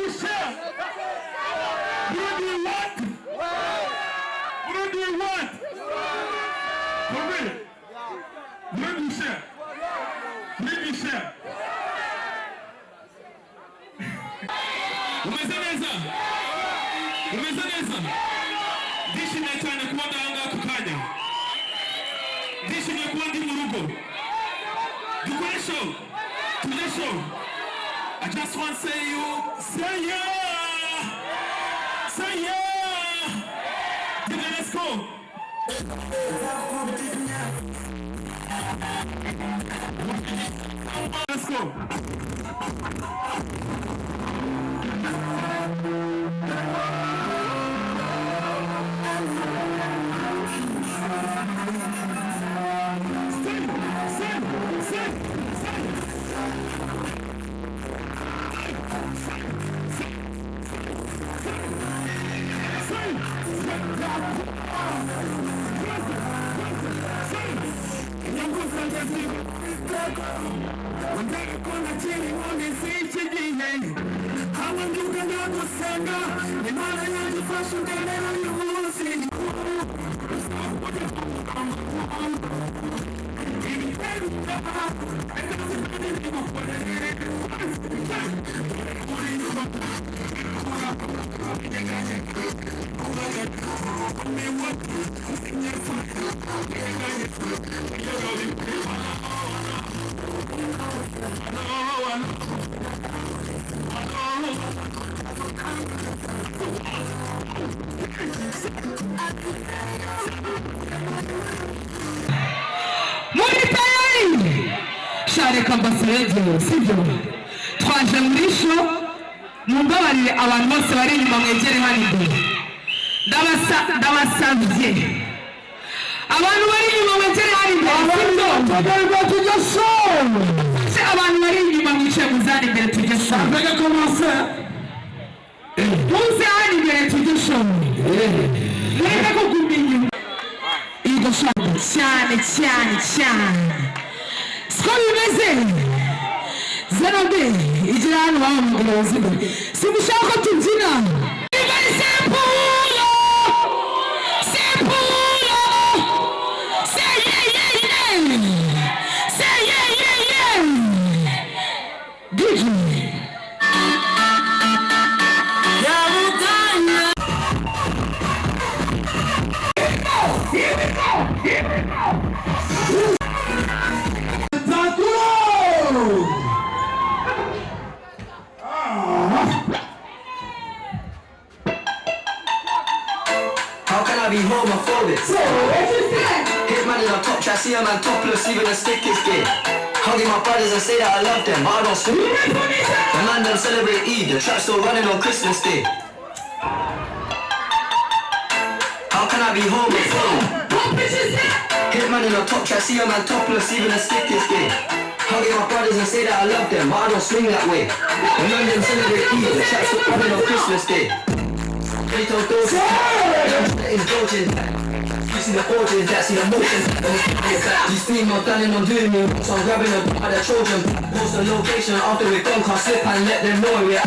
share? What do you want? What do you want? For real? What do you share? What do you share? Umeze neza? Umeze neza? Ndishimye cyane kuba ndanga ku kanya. Ndishimye kuba ndi mu rugo. Dukore show. Tuje show. I just want to say yeah. Say yeah. Let's go. Let's go. Reka mbasabye sibyo twaje muri show mumbabarire abantu bose bari inyuma mwegere hano imbere ndabasabye abantu bari inyuma mwegere hano imbere tujye show abantu bari inyuma mwicaye muzane imbere tujye show reka commence muze hano imbere tujye show reka kuguma inyuma iryo show cyane Siko bimeze zero be igira hano bamugorozi simushaka tubyina Be homophobic. Hit man in a top chat, see a man topless, even a stick is gay. Hugging my brothers and say that I love them, but I don't speak. The man them celebrate Eid, the trap still running on Christmas Day. How can I be homophobic? Hit man in a top chat, see a man topless, even a stick is gay. Hugging my brothers and say that I love them, but I don't swing that way. The man them celebrate Eid, the trap still running on Christmas Day. They don't do it. Indulgent. You see the origin, that's the emotion. These females planning on doing me, so I'm grabbing them by the Trojan. Post the location after we're done, can't slip and let them know we're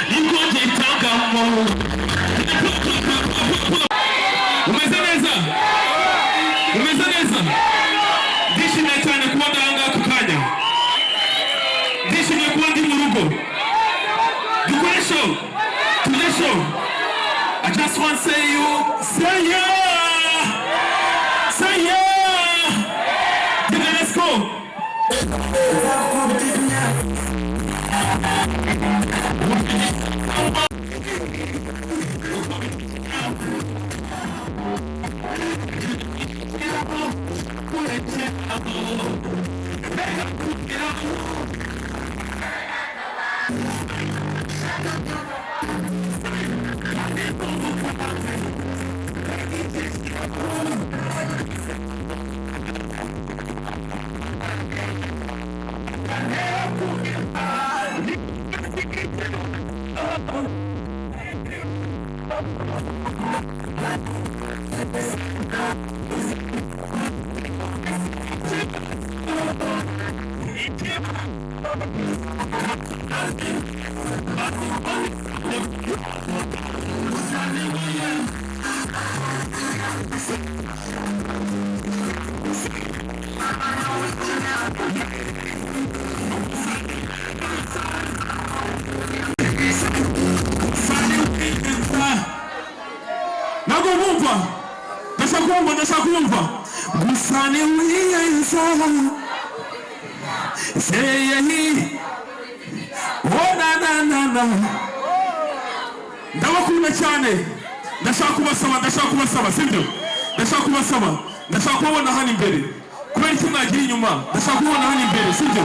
You show. To the show. I just want to say yeah. Say yeah. Let's go. Nashakumva gusane wiyenza seyehi na ndabakunda cyane ndashaka kubasaba sibyo ndashaka kubona hano imbere kubera iki mwagira inyuma ndashaka kubona hano imbere sibyo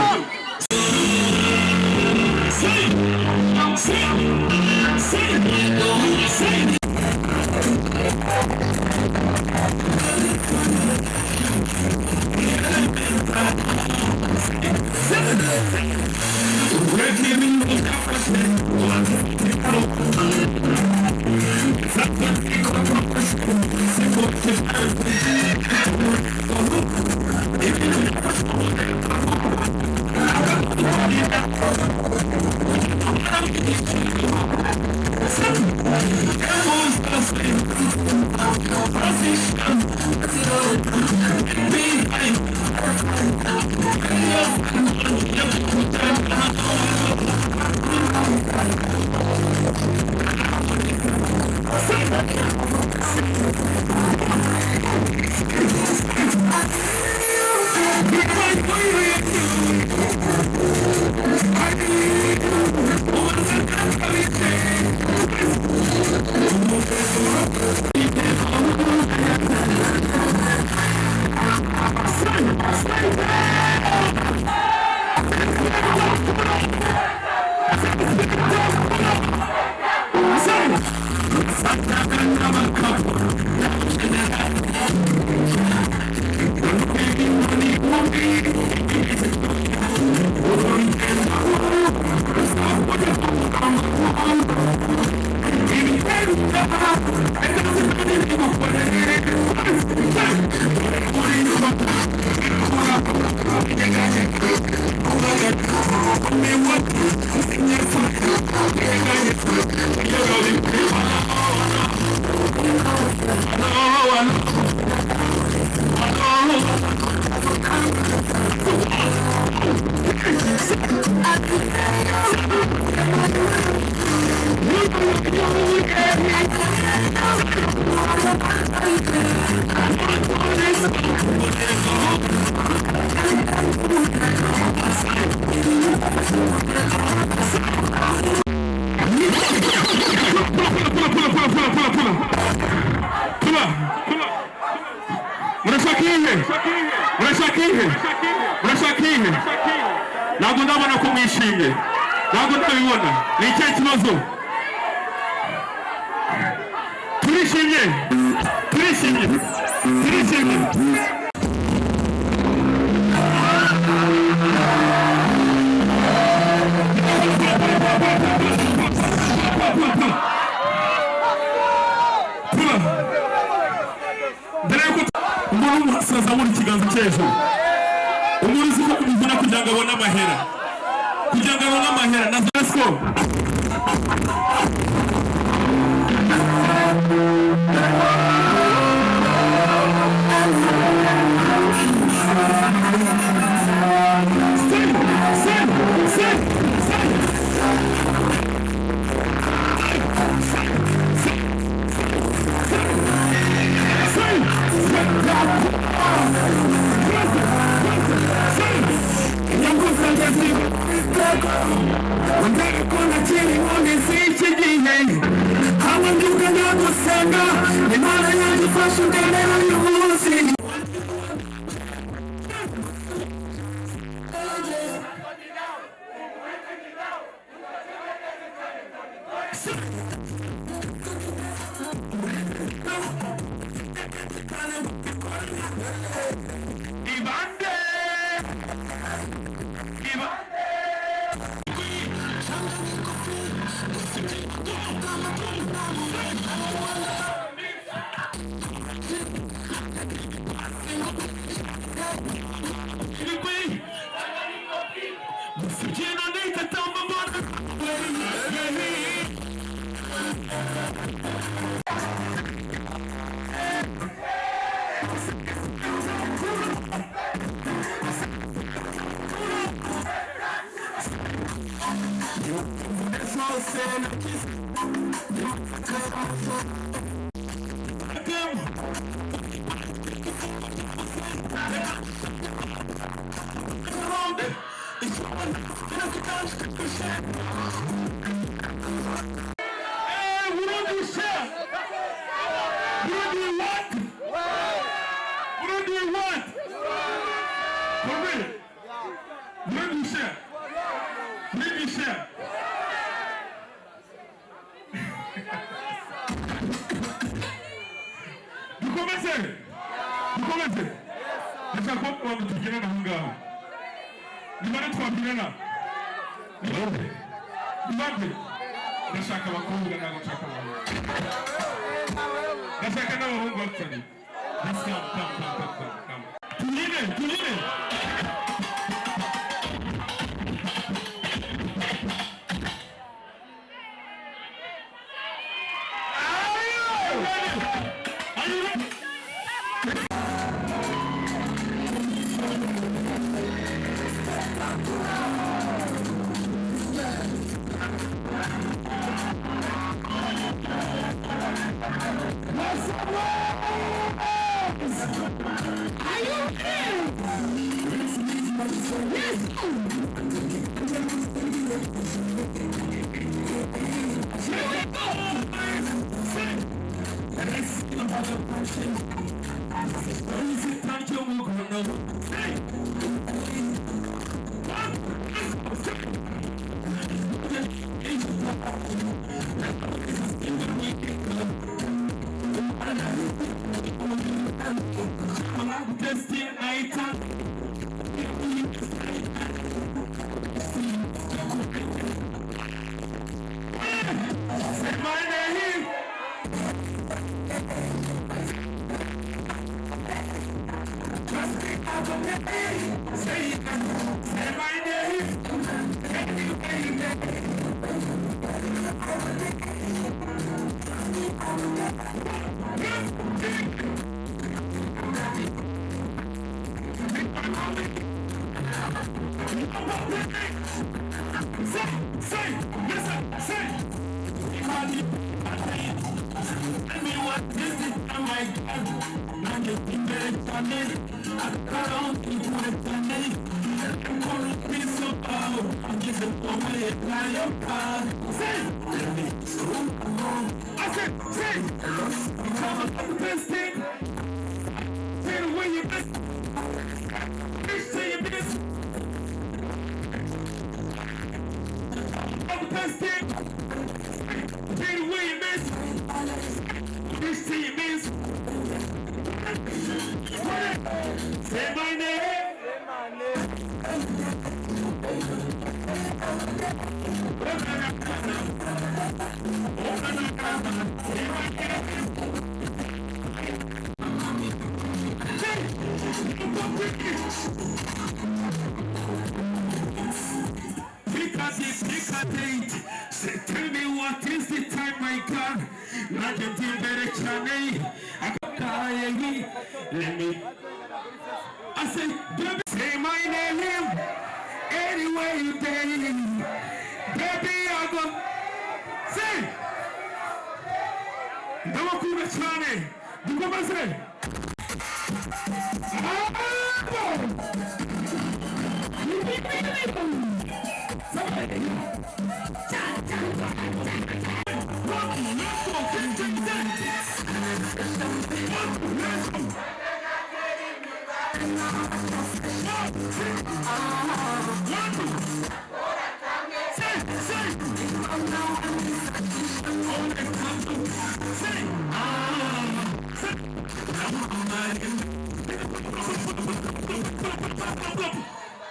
ntabwo ndabona ko mwishimye ntabwo ndabibona ni icyo kibazo turishimye mbere yuko umuntu azamura ikiganza cy'ejo umuntu uzi ko kumuvuna kugira ngo abone amahera na Zasco Rwanda, Imana yadufashe utemera uyu munsi.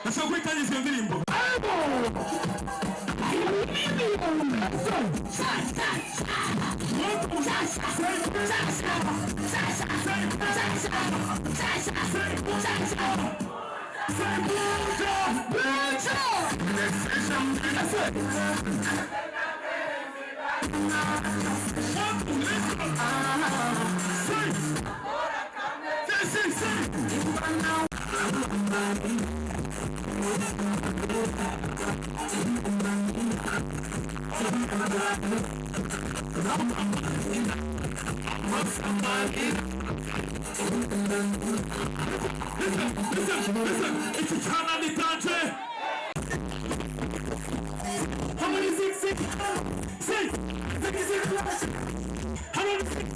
Lasciamo quei tagli sul limbo. Listen, it's a channel di trance. How many six? How many six?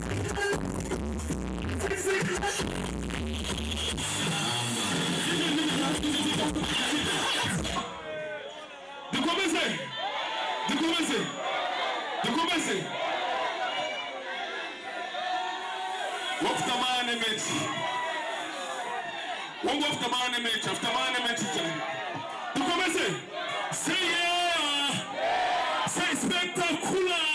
De commencer. Waftamane mechi. Waftamane mechi. De commencer. Say yeah. Say spectacular. Pull up.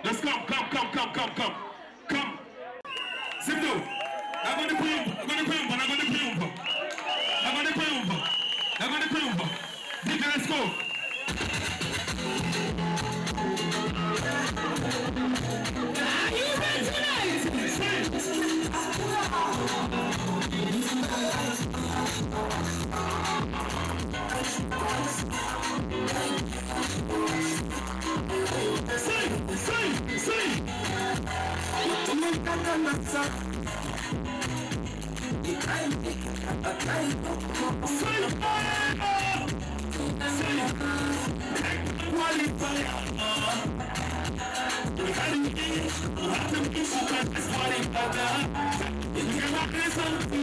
Let's come. Simdo. I'm gonna play. DJ, let's go. Are you ready tonight? Say. Say.